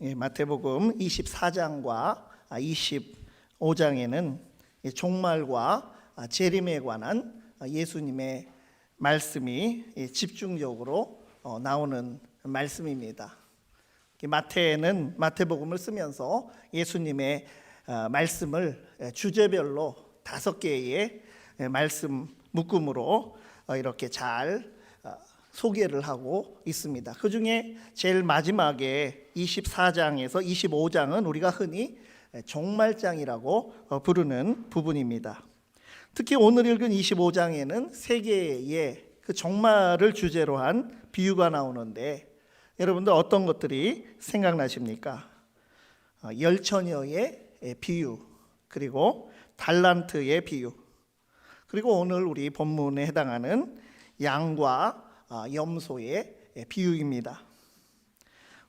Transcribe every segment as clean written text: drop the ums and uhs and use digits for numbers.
마태복음 24장과 25장에는 종말과 재림에 관한 예수님의 말씀이 집중적으로 나오는 말씀입니다. 마태는 마태복음을 쓰면서 예수님의 말씀을 주제별로 5개의 말씀 묶음으로 이렇게 잘 소개를 하고 있습니다. 그 중에 제일 마지막에 24장에서 25장은 우리가 흔히 종말장이라고 부르는 부분입니다. 특히 오늘 읽은 25장에는 3개의 그 종말을 주제로 한 비유가 나오는데 여러분들 어떤 것들이 생각나십니까? 열처녀의 비유, 그리고 달란트의 비유, 그리고 오늘 우리 본문에 해당하는 양과 염소의 비유입니다.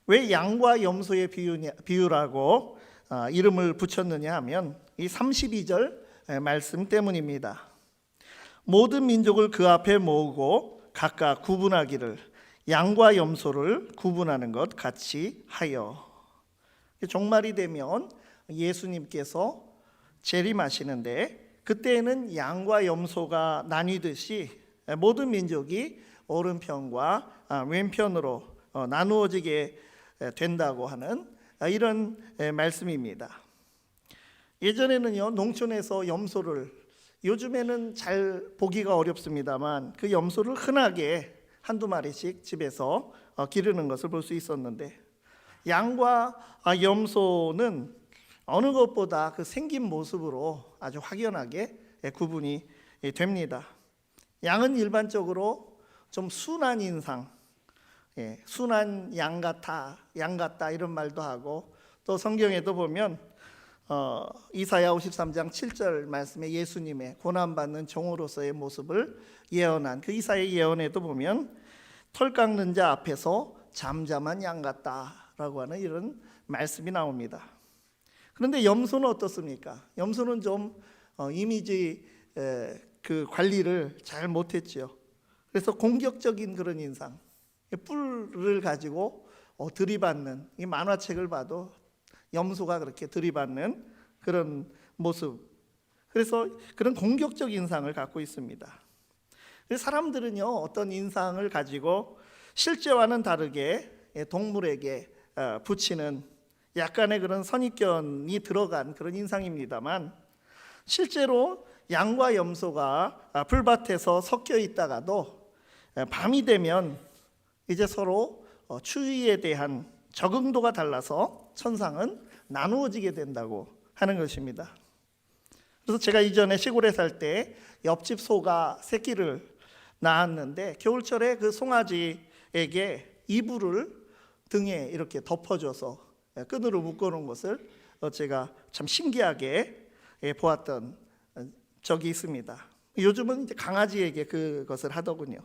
왜 양과 염소의 비유라고 이름을 붙였느냐 하면 이 32절 말씀 때문입니다. 모든 민족을 그 앞에 모으고 각각 구분하기를 양과 염소를 구분하는 것 같이 하여. 종말이 되면 예수님께서 재림하시는데 그때에는 양과 염소가 나뉘듯이 모든 민족이 오른편과 왼편으로 나누어지게 된다고 하는 이런 말씀입니다. 예전에는요, 농촌에서 염소를, 요즘에는 잘 보기가 어렵습니다만 그 염소를 흔하게 한두 마리씩 집에서 기르는 것을 볼 수 있었는데, 양과 염소는 어느 것보다 그 생긴 모습으로 아주 확연하게 구분이 됩니다. 양은 일반적으로 좀 순한 인상, 순한 양 같다 이런 말도 하고, 또 성경에도 보면 이사야 53장 7절 말씀에 예수님의 고난받는 종으로서의 모습을 예언한 그 이사야 예언에도 보면 털 깎는 자 앞에서 잠잠한 양 같다라고 하는 이런 말씀이 나옵니다. 그런데 염소는 어떻습니까? 염소는 좀 이미지 그 관리를 잘 못했죠. 그래서 공격적인 그런 인상, 뿔을 가지고 들이받는, 이 만화책을 봐도 염소가 그렇게 들이받는 그런 모습, 그래서 그런 공격적 인상을 갖고 있습니다. 사람들은요, 어떤 인상을 가지고 실제와는 다르게 동물에게 붙이는 약간의 그런 선입견이 들어간 그런 인상입니다만, 실제로 양과 염소가 풀밭에서 섞여 있다가도 밤이 되면 이제 서로 추위에 대한 적응도가 달라서 천상은 나누어지게 된다고 하는 것입니다. 그래서 제가 이전에 시골에 살 때 옆집 소가 새끼를 낳았는데 겨울철에 그 송아지에게 이불을 등에 이렇게 덮어줘서 끈으로 묶어놓은 것을 제가 참 신기하게 보았던 적이 있습니다. 요즘은 이제 강아지에게 그것을 하더군요.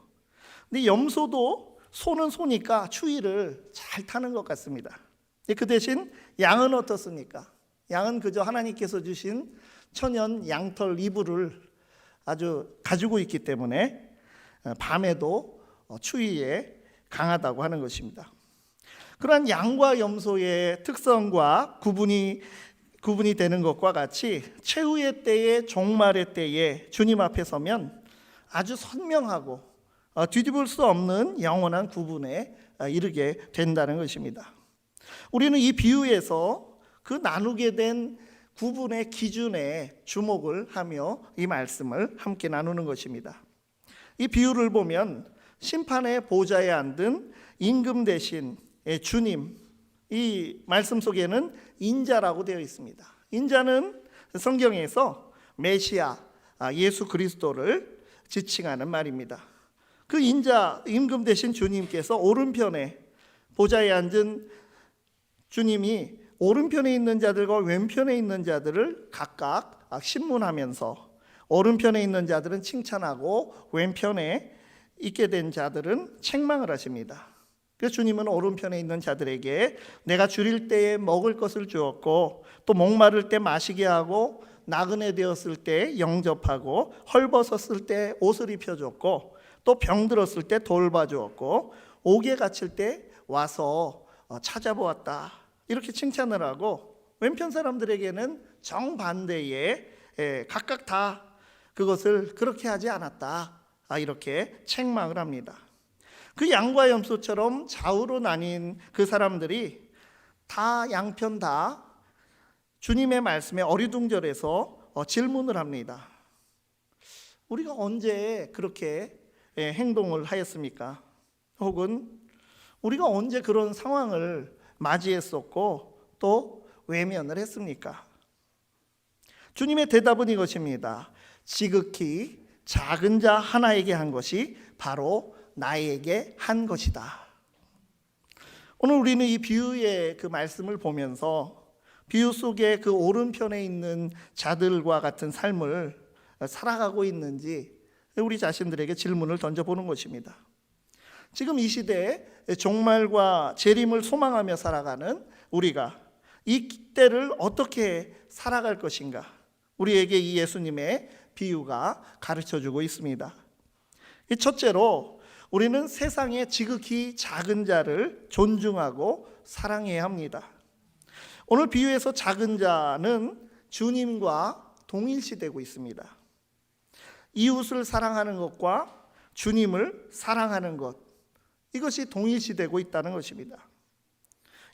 근데 염소도 소는 소니까 추위를 잘 타는 것 같습니다. 그 대신 양은 어떻습니까? 양은 그저 하나님께서 주신 천연 양털 이불을 아주 가지고 있기 때문에 밤에도 추위에 강하다고 하는 것입니다. 그러한 양과 염소의 특성과 구분이 되는 것과 같이 최후의 때에, 종말의 때에 주님 앞에 서면 아주 선명하고 뒤집을 수 없는 영원한 구분에 이르게 된다는 것입니다. 우리는 이 비유에서 그 나누게 된 구분의 기준에 주목을 하며 이 말씀을 함께 나누는 것입니다. 이 비유를 보면 심판의 보좌에 앉은 임금 대신 주님, 이 말씀 속에는 인자라고 되어 있습니다. 인자는 성경에서 메시아, 예수 그리스도를 지칭하는 말입니다. 그 인자, 임금 대신 주님께서 오른편에 보좌에 앉은 주님이 오른편에 있는 자들과 왼편에 있는 자들을 각각 신문하면서 오른편에 있는 자들은 칭찬하고 왼편에 있게 된 자들은 책망을 하십니다. 그래서 주님은 오른편에 있는 자들에게 내가 줄일 때에 먹을 것을 주었고, 또 목마를 때 마시게 하고, 나그네 되었을 때 영접하고, 헐벗었을 때 옷을 입혀줬고, 또 병들었을 때 돌봐주었고, 옥에 갇힐 때 와서 찾아보았다 이렇게 칭찬을 하고 왼편 사람들에게는 정반대의 각각 다 그것을 그렇게 하지 않았다, 이렇게 책망을 합니다. 그 양과 염소처럼 좌우로 나뉜 그 사람들이 다 양편 다 주님의 말씀에 어리둥절해서 질문을 합니다. 우리가 언제 그렇게 행동을 하였습니까? 혹은 우리가 언제 그런 상황을 맞이했었고 또 외면을 했습니까? 주님의 대답은 이것입니다. 지극히 작은 자 하나에게 한 것이 바로 나에게 한 것이다. 오늘 우리는 이 비유의 그 말씀을 보면서 비유 속에 그 오른편에 있는 자들과 같은 삶을 살아가고 있는지 우리 자신들에게 질문을 던져보는 것입니다. 지금 이 시대에 종말과 재림을 소망하며 살아가는 우리가 이 때를 어떻게 살아갈 것인가, 우리에게 이 예수님의 비유가 가르쳐주고 있습니다. 첫째로 우리는 세상의 지극히 작은 자를 존중하고 사랑해야 합니다. 오늘 비유에서 작은 자는 주님과 동일시되고 있습니다. 이웃을 사랑하는 것과 주님을 사랑하는 것, 이것이 동일시되고 있다는 것입니다.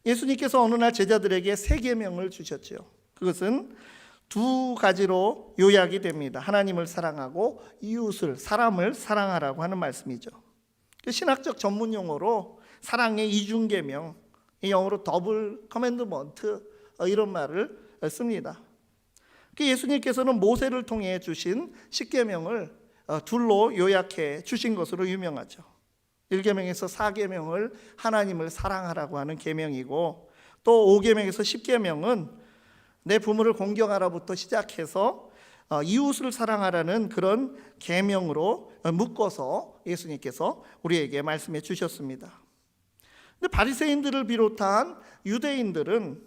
예수님께서 어느 날 제자들에게 3계명을 주셨죠. 그것은 2가지로 요약이 됩니다. 하나님을 사랑하고 이웃을, 사람을 사랑하라고 하는 말씀이죠. 신학적 전문 용어로 사랑의 이중계명, 영어로 더블 커맨드먼트, 이런 말을 씁니다. 예수님께서는 모세를 통해 주신 10계명을 2로 요약해 주신 것으로 유명하죠. 1계명에서 4계명을 하나님을 사랑하라고 하는 계명이고, 또 5계명에서 10계명은 내 부모를 공경하라부터 시작해서 이웃을 사랑하라는 그런 계명으로 묶어서 예수님께서 우리에게 말씀해 주셨습니다. 근데 바리새인들을 비롯한 유대인들은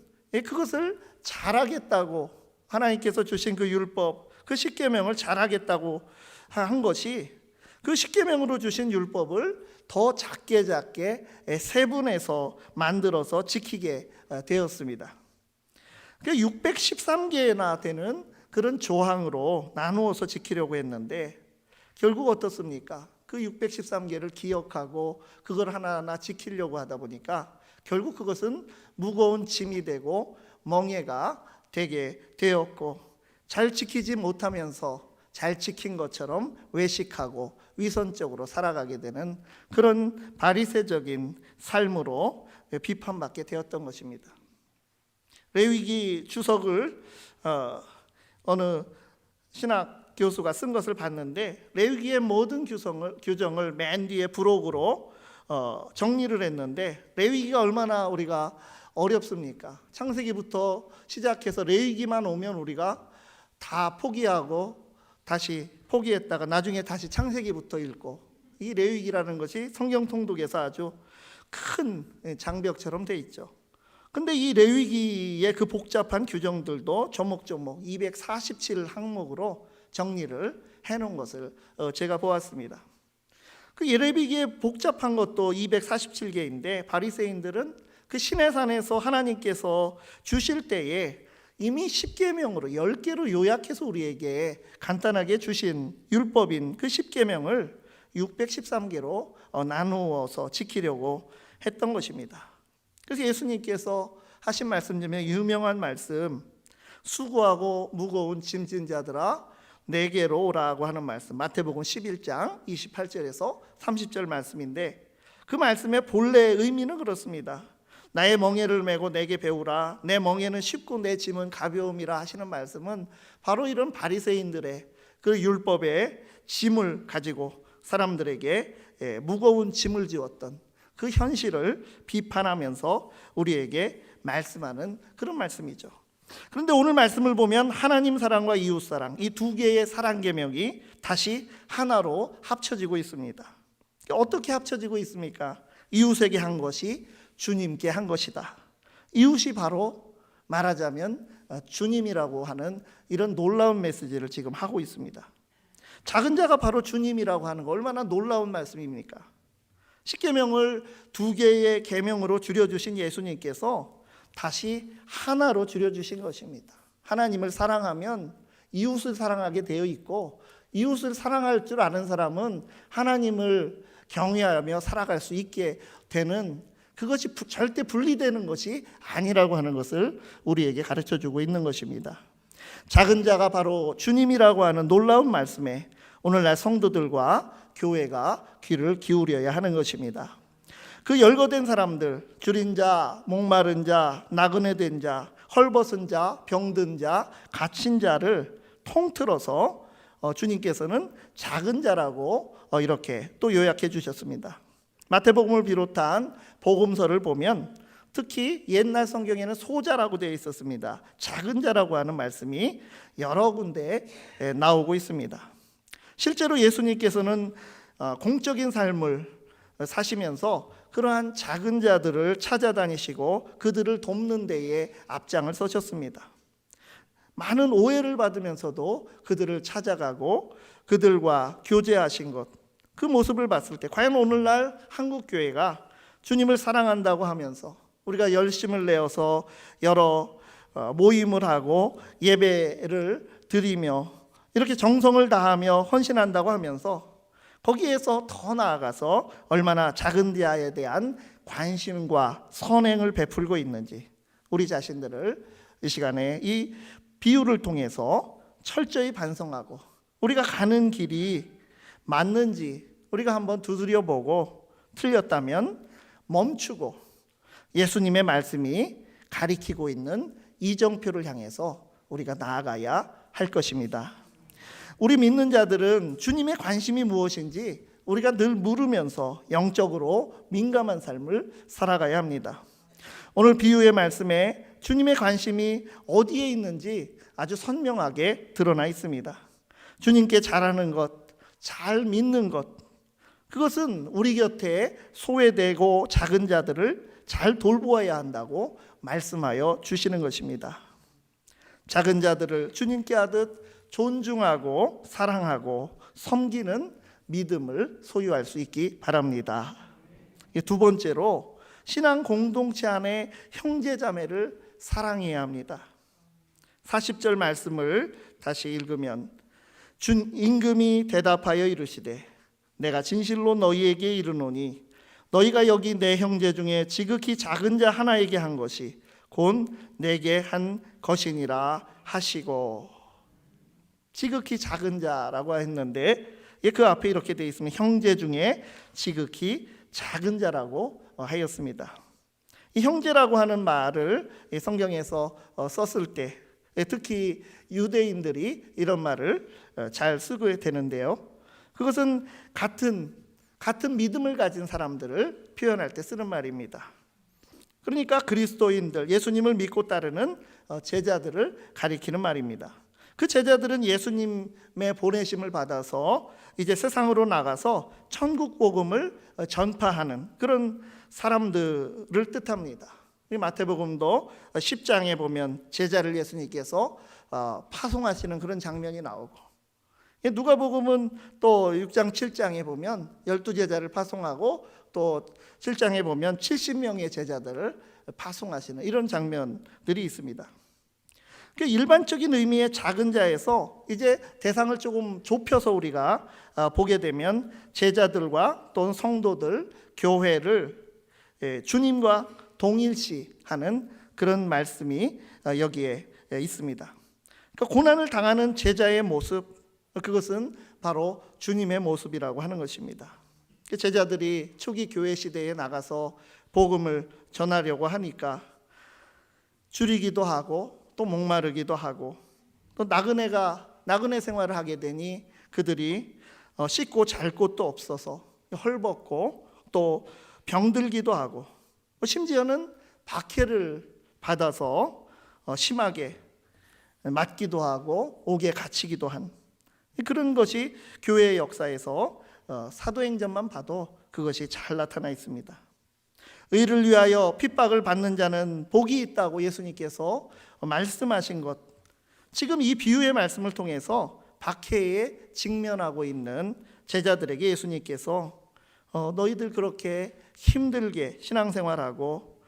그것을 잘하겠다고, 하나님께서 주신 그 율법, 그 10계명을 잘하겠다고 한 것이 그 10계명으로 주신 율법을 더 작게 세분해서 만들어서 지키게 되었습니다. 613개나 되는 그런 조항으로 나누어서 지키려고 했는데 결국 어떻습니까? 그 613개를 기억하고 그걸 하나하나 지키려고 하다 보니까 결국 그것은 무거운 짐이 되고 멍에가 되게 되었고, 잘 지키지 못하면서 잘 지킨 것처럼 외식하고 위선적으로 살아가게 되는 그런 바리새적인 삶으로 비판받게 되었던 것입니다. 레위기 주석을 어느 신학 교수가 쓴 것을 봤는데, 레위기의 모든 규정을 맨 뒤에 부록으로 정리를 했는데, 레위기가 얼마나 우리가 어렵습니까? 창세기부터 시작해서 레위기만 오면 우리가 다 포기하고 다시 포기했다가 나중에 다시 창세기부터 읽고, 이 레위기라는 것이 성경 통독에서 아주 큰 장벽처럼 돼 있죠. 근데 이 레위기의 그 복잡한 규정들도 조목조목 247항목으로 정리를 해놓은 것을 제가 보았습니다. 그 레위기의 복잡한 것도 247개인데 바리새인들은 그 시내산에서 하나님께서 주실 때에 이미 10계명으로 10개로 요약해서 우리에게 간단하게 주신 율법인 그 10계명을 613개로 나누어서 지키려고 했던 것입니다. 그래서 예수님께서 하신 말씀 중에 유명한 말씀, 수고하고 무거운 짐진 자들아 내게로 오라고 하는 말씀, 마태복음 11장 28절에서 30절 말씀인데, 그 말씀의 본래의 의미는 그렇습니다. 나의 멍에를 메고 내게 배우라, 내 멍에는 쉽고 내 짐은 가벼움이라 하시는 말씀은 바로 이런 바리새인들의 그 율법의 짐을 가지고 사람들에게 무거운 짐을 지웠던 그 현실을 비판하면서 우리에게 말씀하는 그런 말씀이죠. 그런데 오늘 말씀을 보면 하나님 사랑과 이웃 사랑, 이 2개의 사랑 계명이 다시 하나로 합쳐지고 있습니다. 어떻게 합쳐지고 있습니까? 이웃에게 한 것이 주님께 한 것이다. 이웃이 바로 말하자면 주님이라고 하는 이런 놀라운 메시지를 지금 하고 있습니다. 작은 자가 바로 주님이라고 하는 거 얼마나 놀라운 말씀입니까? 10계명을 2개의 계명으로 줄여주신 예수님께서 다시 하나로 줄여주신 것입니다. 하나님을 사랑하면 이웃을 사랑하게 되어 있고, 이웃을 사랑할 줄 아는 사람은 하나님을 경외하며 살아갈 수 있게 되는, 그것이 절대 분리되는 것이 아니라고 하는 것을 우리에게 가르쳐주고 있는 것입니다. 작은 자가 바로 주님이라고 하는 놀라운 말씀에 오늘날 성도들과 교회가 귀를 기울여야 하는 것입니다. 그 열거된 사람들, 줄인 자, 목마른 자, 나그네 된 자, 헐벗은 자, 병든 자, 갇힌 자를 통틀어서 주님께서는 작은 자라고 이렇게 또 요약해 주셨습니다. 마태복음을 비롯한 복음서를 보면 특히 옛날 성경에는 소자라고 되어 있었습니다. 작은 자라고 하는 말씀이 여러 군데 나오고 있습니다. 실제로 예수님께서는 공적인 삶을 사시면서 그러한 작은 자들을 찾아다니시고 그들을 돕는 데에 앞장을 서셨습니다. 많은 오해를 받으면서도 그들을 찾아가고 그들과 교제하신 것, 그 모습을 봤을 때 과연 오늘날 한국교회가 주님을 사랑한다고 하면서 우리가 열심을 내어서 여러 모임을 하고 예배를 드리며 이렇게 정성을 다하며 헌신한다고 하면서 거기에서 더 나아가서 얼마나 작은 자에 대한 관심과 선행을 베풀고 있는지 우리 자신들을 이 시간에 이 비유를 통해서 철저히 반성하고 우리가 가는 길이 맞는지 우리가 한번 두드려 보고 틀렸다면 멈추고 예수님의 말씀이 가리키고 있는 이정표를 향해서 우리가 나아가야 할 것입니다. 우리 믿는 자들은 주님의 관심이 무엇인지 우리가 늘 물으면서 영적으로 민감한 삶을 살아가야 합니다. 오늘 비유의 말씀에 주님의 관심이 어디에 있는지 아주 선명하게 드러나 있습니다. 주님께 잘하는 것, 잘 믿는 것, 그것은 우리 곁에 소외되고 작은 자들을 잘 돌보아야 한다고 말씀하여 주시는 것입니다. 작은 자들을 주님께 하듯 존중하고 사랑하고 섬기는 믿음을 소유할 수 있기 바랍니다. 두 번째로 신앙 공동체 안에 형제자매를 사랑해야 합니다. 40절 말씀을 다시 읽으면 임금이 대답하여 이르시되 내가 진실로 너희에게 이르노니 너희가 여기 내 형제 중에 지극히 작은 자 하나에게 한 것이 곧 내게 한 것이니라 하시고, 지극히 작은 자라고 했는데 그 앞에 이렇게 되어 있으면 형제 중에 지극히 작은 자라고 하였습니다. 이 형제라고 하는 말을 성경에서 썼을 때 특히 유대인들이 이런 말을 잘 쓰게 되는데요. 그것은 같은 믿음을 가진 사람들을 표현할 때 쓰는 말입니다. 그러니까 그리스도인들, 예수님을 믿고 따르는 제자들을 가리키는 말입니다. 그 제자들은 예수님의 보내심을 받아서 이제 세상으로 나가서 천국 복음을 전파하는 그런 사람들을 뜻합니다. 마태복음도 10장에 보면 제자를 예수님께서 파송하시는 그런 장면이 나오고, 누가복음은 또 6장 7장에 보면 12제자를 파송하고 또 7장에 보면 70명의 제자들을 파송하시는 이런 장면들이 있습니다. 그 일반적인 의미의 작은 자에서 이제 대상을 조금 좁혀서 우리가 보게 되면 제자들과 또는 성도들, 교회를 주님과 동일시하는 그런 말씀이 여기에 있습니다. 그러니까 고난을 당하는 제자의 모습, 그것은 바로 주님의 모습이라고 하는 것입니다. 제자들이 초기 교회 시대에 나가서 복음을 전하려고 하니까 줄이기도 하고 또 목마르기도 하고 또 나그네 생활을 하게 되니 그들이 씻고 잘 곳도 없어서 헐벗고 또 병들기도 하고 심지어는 박해를 받아서 심하게 맞기도 하고 옥에 갇히기도 한 그런 것이 교회의 역사에서 사도행전만 봐도 그것이 잘 나타나 있습니다. 의를 위하여 핍박을 받는 자는 복이 있다고 예수님께서 말씀하신 것, 지금 이 비유의 말씀을 통해서 박해에 직면하고 있는 제자들에게 예수님께서 너희들 그렇게 힘들게 신앙생활하고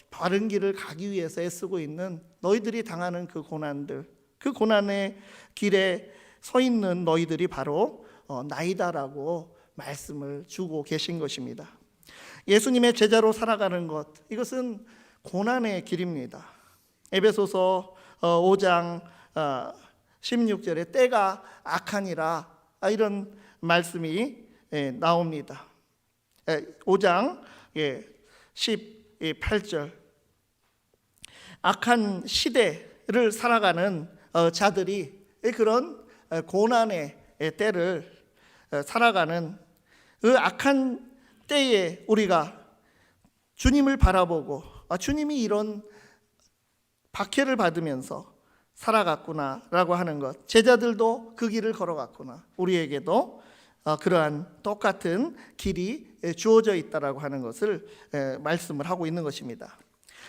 바른 길을 가기 위해서 애쓰고 있는 너희들이 당하는 그 고난들, 그 고난의 길에 서 있는 너희들이 바로 나이다라고 말씀을 주고 계신 것입니다. 예수님의 제자로 살아가는 것, 이것은 고난의 길입니다. 에베소서 5장 16절에 때가 악하니라, 이런 말씀이 나옵니다. 5장 18절, 악한 시대를 살아가는 자들이 그런 고난의 때를 살아가는 그 악한 때에 우리가 주님을 바라보고 주님이 이런 박해를 받으면서 살아갔구나라고 하는 것, 제자들도 그 길을 걸어갔구나, 우리에게도 그러한 똑같은 길이 주어져 있다라고 하는 것을 말씀을 하고 있는 것입니다.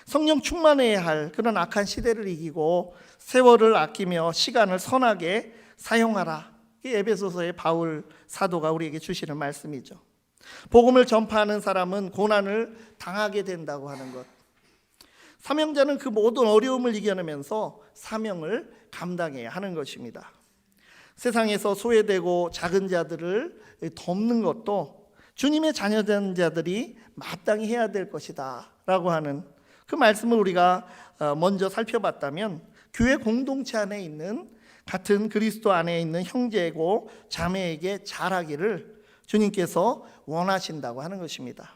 성령 충만해야 할 그런 악한 시대를 이기고 세월을 아끼며 시간을 선하게 사용하라, 이 에베소서의 바울 사도가 우리에게 주시는 말씀이죠. 복음을 전파하는 사람은 고난을 당하게 된다고 하는 것, 사명자는 그 모든 어려움을 이겨내면서 사명을 감당해야 하는 것입니다. 세상에서 소외되고 작은 자들을 돕는 것도 주님의 자녀된 자들이 마땅히 해야 될 것이다 라고 하는 그 말씀을 우리가 먼저 살펴봤다면, 교회 공동체 안에 있는 같은 그리스도 안에 있는 형제고 자매에게 잘하기를 주님께서 원하신다고 하는 것입니다.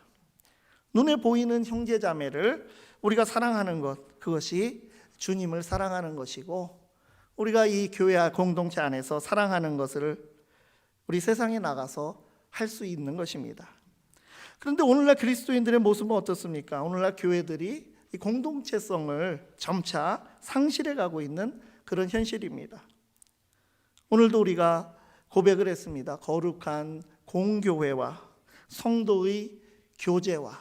눈에 보이는 형제 자매를 우리가 사랑하는 것, 그것이 주님을 사랑하는 것이고, 우리가 이 교회 공동체 안에서 사랑하는 것을 우리 세상에 나가서 할 수 있는 것입니다. 그런데 오늘날 그리스도인들의 모습은 어떻습니까? 오늘날 교회들이 이 공동체성을 점차 상실해 가고 있는 그런 현실입니다. 오늘도 우리가 고백을 했습니다. 거룩한 공교회와 성도의 교제와,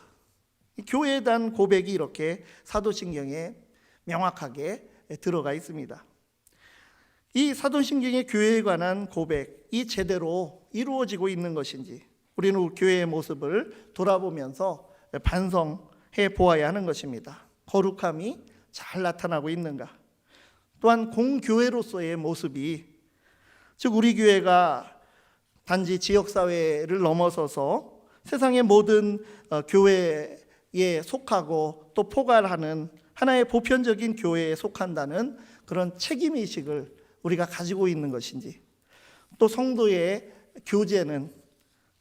교회에 대한 고백이 이렇게 사도신경에 명확하게 들어가 있습니다. 이 사도신경의 교회에 관한 고백이 제대로 이루어지고 있는 것인지 우리는 교회의 모습을 돌아보면서 반성해 보아야 하는 것입니다. 거룩함이 잘 나타나고 있는가? 또한 공교회로서의 모습이, 즉 우리 교회가 단지 지역사회를 넘어서서 세상의 모든 교회에 속하고 또 포괄하는 하나의 보편적인 교회에 속한다는 그런 책임의식을 우리가 가지고 있는 것인지, 또 성도의 교제는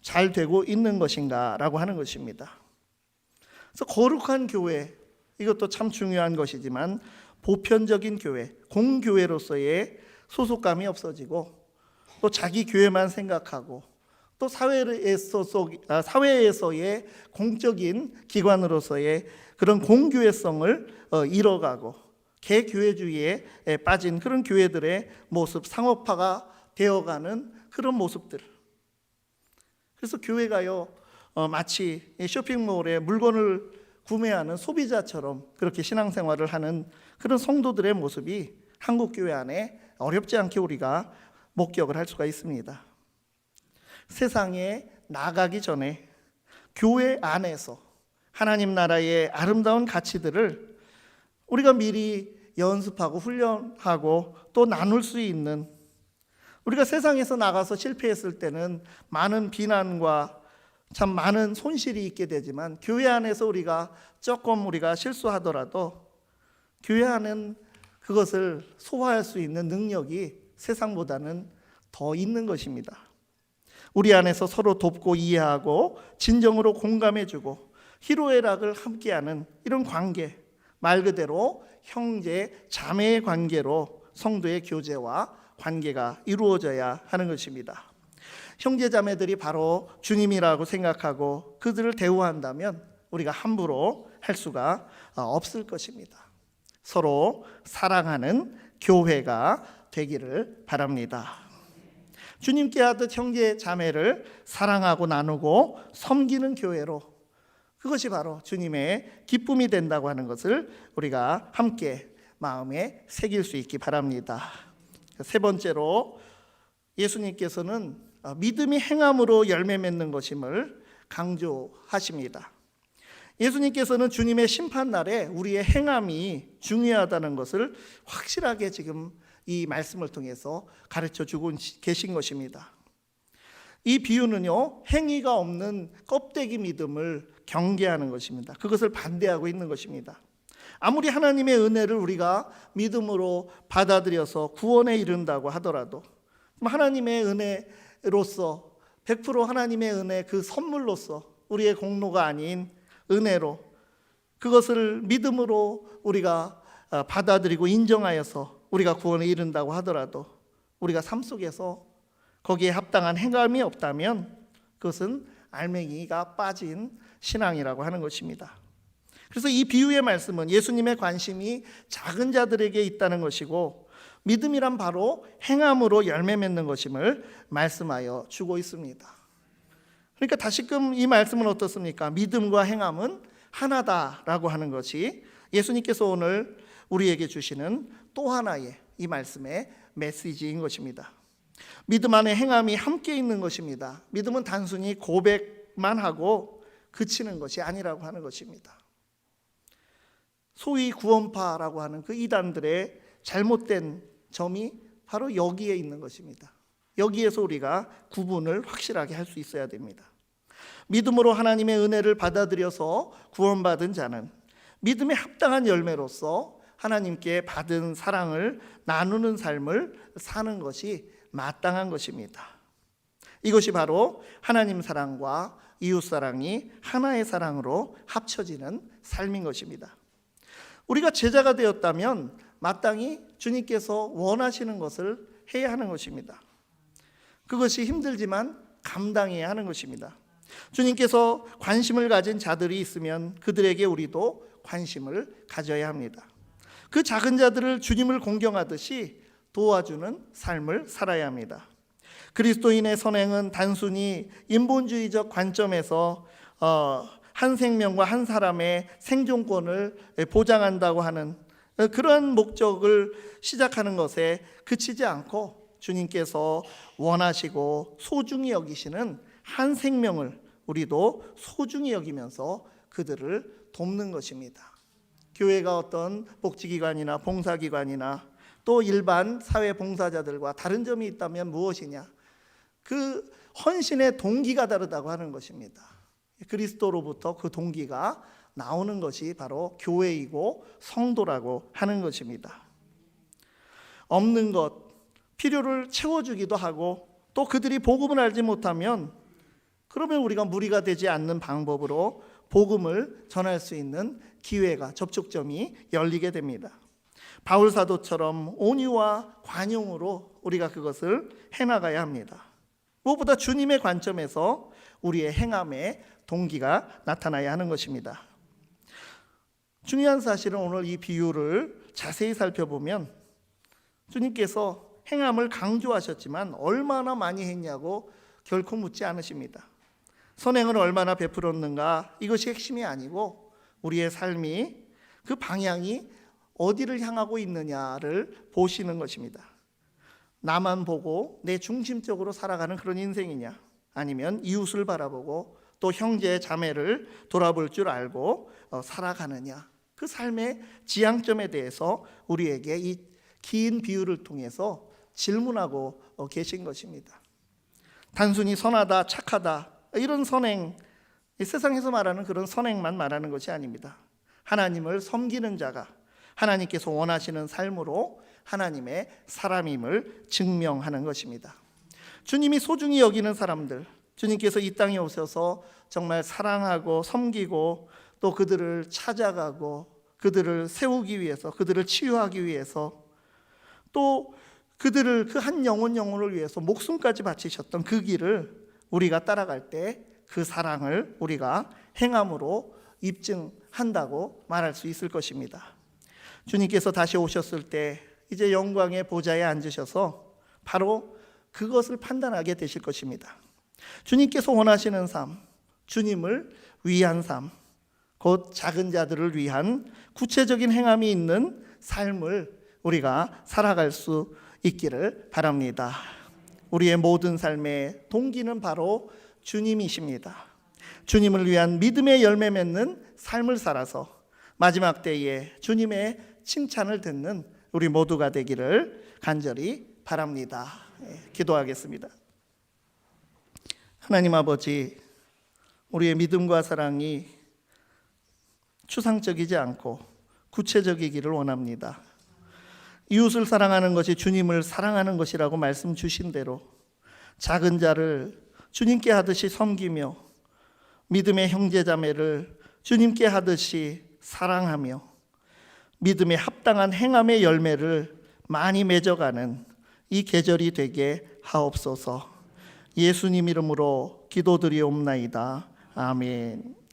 잘 되고 있는 것인가 라고 하는 것입니다. 그래서 거룩한 교회, 이것도 참 중요한 것이지만 보편적인 교회, 공교회로서의 소속감이 없어지고 또 자기 교회만 생각하고 또 사회에서의 공적인 기관으로서의 그런 공교회성을 잃어가고 개교회주의에 빠진 그런 교회들의 모습, 상업화가 되어가는 그런 모습들. 그래서 교회가요, 마치 쇼핑몰에 물건을 구매하는 소비자처럼 그렇게 신앙생활을 하는 그런 성도들의 모습이 한국 교회 안에 어렵지 않게 우리가 목격을 할 수가 있습니다. 세상에 나가기 전에 교회 안에서 하나님 나라의 아름다운 가치들을 우리가 미리 연습하고 훈련하고 또 나눌 수 있는, 우리가 세상에서 나가서 실패했을 때는 많은 비난과 참 많은 손실이 있게 되지만, 교회 안에서 우리가 조금 실수하더라도 교회 안은 그것을 소화할 수 있는 능력이 세상보다는 더 있는 것입니다. 우리 안에서 서로 돕고 이해하고 진정으로 공감해주고 희로애락을 함께하는 이런 관계, 말 그대로 형제 자매의 관계로 성도의 교제와 관계가 이루어져야 하는 것입니다. 형제 자매들이 바로 주님이라고 생각하고 그들을 대우한다면 우리가 함부로 할 수가 없을 것입니다. 서로 사랑하는 교회가 되기를 바랍니다. 주님께 하듯 형제 자매를 사랑하고 나누고 섬기는 교회로, 그것이 바로 주님의 기쁨이 된다고 하는 것을 우리가 함께 마음에 새길 수 있기 바랍니다. 세 번째로, 예수님께서는 믿음이 행함으로 열매 맺는 것임을 강조하십니다. 예수님께서는 주님의 심판날에 우리의 행함이 중요하다는 것을 확실하게 지금 이 말씀을 통해서 가르쳐 주고 계신 것입니다. 이 비유는요, 행위가 없는 껍데기 믿음을 경계하는 것입니다. 그것을 반대하고 있는 것입니다. 아무리 하나님의 은혜를 우리가 믿음으로 받아들여서 구원에 이른다고 하더라도 하나님의 은혜로서 100% 하나님의 은혜 그 선물로서 우리의 공로가 아닌 은혜로 그것을 믿음으로 우리가 받아들이고 인정하여서 우리가 구원에 이른다고 하더라도 우리가 삶 속에서 거기에 합당한 행함이 없다면 그것은 알맹이가 빠진 신앙이라고 하는 것입니다. 그래서 이 비유의 말씀은 예수님의 관심이 작은 자들에게 있다는 것이고 믿음이란 바로 행함으로 열매 맺는 것임을 말씀하여 주고 있습니다. 그러니까 다시금 이 말씀은 어떻습니까? 믿음과 행함은 하나다라고 하는 것이 예수님께서 오늘 우리에게 주시는 또 하나의 이 말씀의 메시지인 것입니다. 믿음 안에 행함이 함께 있는 것입니다. 믿음은 단순히 고백만 하고 그치는 것이 아니라고 하는 것입니다. 소위 구원파라고 하는 그 이단들의 잘못된 점이 바로 여기에 있는 것입니다. 여기에서 우리가 구분을 확실하게 할 수 있어야 됩니다. 믿음으로 하나님의 은혜를 받아들여서 구원받은 자는 믿음에 합당한 열매로서 하나님께 받은 사랑을 나누는 삶을 사는 것이 마땅한 것입니다. 이것이 바로 하나님 사랑과 이웃 사랑이 하나의 사랑으로 합쳐지는 삶인 것입니다. 우리가 제자가 되었다면 마땅히 주님께서 원하시는 것을 해야 하는 것입니다. 그것이 힘들지만 감당해야 하는 것입니다. 주님께서 관심을 가진 자들이 있으면 그들에게 우리도 관심을 가져야 합니다. 그 작은 자들을 주님을 공경하듯이 도와주는 삶을 살아야 합니다. 그리스도인의 선행은 단순히 인본주의적 관점에서 한 생명과 한 사람의 생존권을 보장한다고 하는 그러한 목적을 시작하는 것에 그치지 않고 주님께서 원하시고 소중히 여기시는 한 생명을 우리도 소중히 여기면서 그들을 돕는 것입니다. 교회가 어떤 복지기관이나 봉사기관이나 또 일반 사회봉사자들과 다른 점이 있다면 무엇이냐? 그 헌신의 동기가 다르다고 하는 것입니다. 그리스도로부터 그 동기가 나오는 것이 바로 교회이고 성도라고 하는 것입니다. 없는 것, 필요를 채워주기도 하고 또 그들이 복음을 알지 못하면 그러면 우리가 무리가 되지 않는 방법으로 복음을 전할 수 있는 기회가 접촉점이 열리게 됩니다. 바울 사도처럼 온유와 관용으로 우리가 그것을 해나가야 합니다. 무엇보다 주님의 관점에서 우리의 행함의 동기가 나타나야 하는 것입니다. 중요한 사실은 오늘 이 비유를 자세히 살펴보면 주님께서 행함을 강조하셨지만 얼마나 많이 했냐고 결코 묻지 않으십니다. 선행을 얼마나 베풀었는가 이것이 핵심이 아니고 우리의 삶이 그 방향이 어디를 향하고 있느냐를 보시는 것입니다. 나만 보고 내 중심적으로 살아가는 그런 인생이냐 아니면 이웃을 바라보고 또 형제 자매를 돌아볼 줄 알고 살아가느냐 그 삶의 지향점에 대해서 우리에게 이 긴 비유를 통해서 질문하고 계신 것입니다. 단순히 선하다 착하다 이런 선행 세상에서 말하는 그런 선행만 말하는 것이 아닙니다. 하나님을 섬기는 자가 하나님께서 원하시는 삶으로 하나님의 사람임을 증명하는 것입니다. 주님이 소중히 여기는 사람들, 주님께서 이 땅에 오셔서 정말 사랑하고 섬기고 또 그들을 찾아가고 그들을 세우기 위해서 그들을 치유하기 위해서 또 그들을 그 한 영혼을 위해서 목숨까지 바치셨던 그 길을 우리가 따라갈 때 그 사랑을 우리가 행함으로 입증한다고 말할 수 있을 것입니다. 주님께서 다시 오셨을 때 이제 영광의 보좌에 앉으셔서 바로 그것을 판단하게 되실 것입니다. 주님께서 원하시는 삶, 주님을 위한 삶, 곧 작은 자들을 위한 구체적인 행함이 있는 삶을 우리가 살아갈 수 있기를 바랍니다. 우리의 모든 삶의 동기는 바로 주님이십니다. 주님을 위한 믿음의 열매 맺는 삶을 살아서 마지막 때에 주님의 칭찬을 듣는 우리 모두가 되기를 간절히 바랍니다. 기도하겠습니다. 하나님 아버지, 우리의 믿음과 사랑이 추상적이지 않고 구체적이기를 원합니다. 이웃을 사랑하는 것이 주님을 사랑하는 것이라고 말씀 주신 대로 작은 자를 주님께 하듯이 섬기며 믿음의 형제자매를 주님께 하듯이 사랑하며 믿음에 합당한 행함의 열매를 많이 맺어가는 이 계절이 되게 하옵소서. 예수님 이름으로 기도드리옵나이다. 아멘.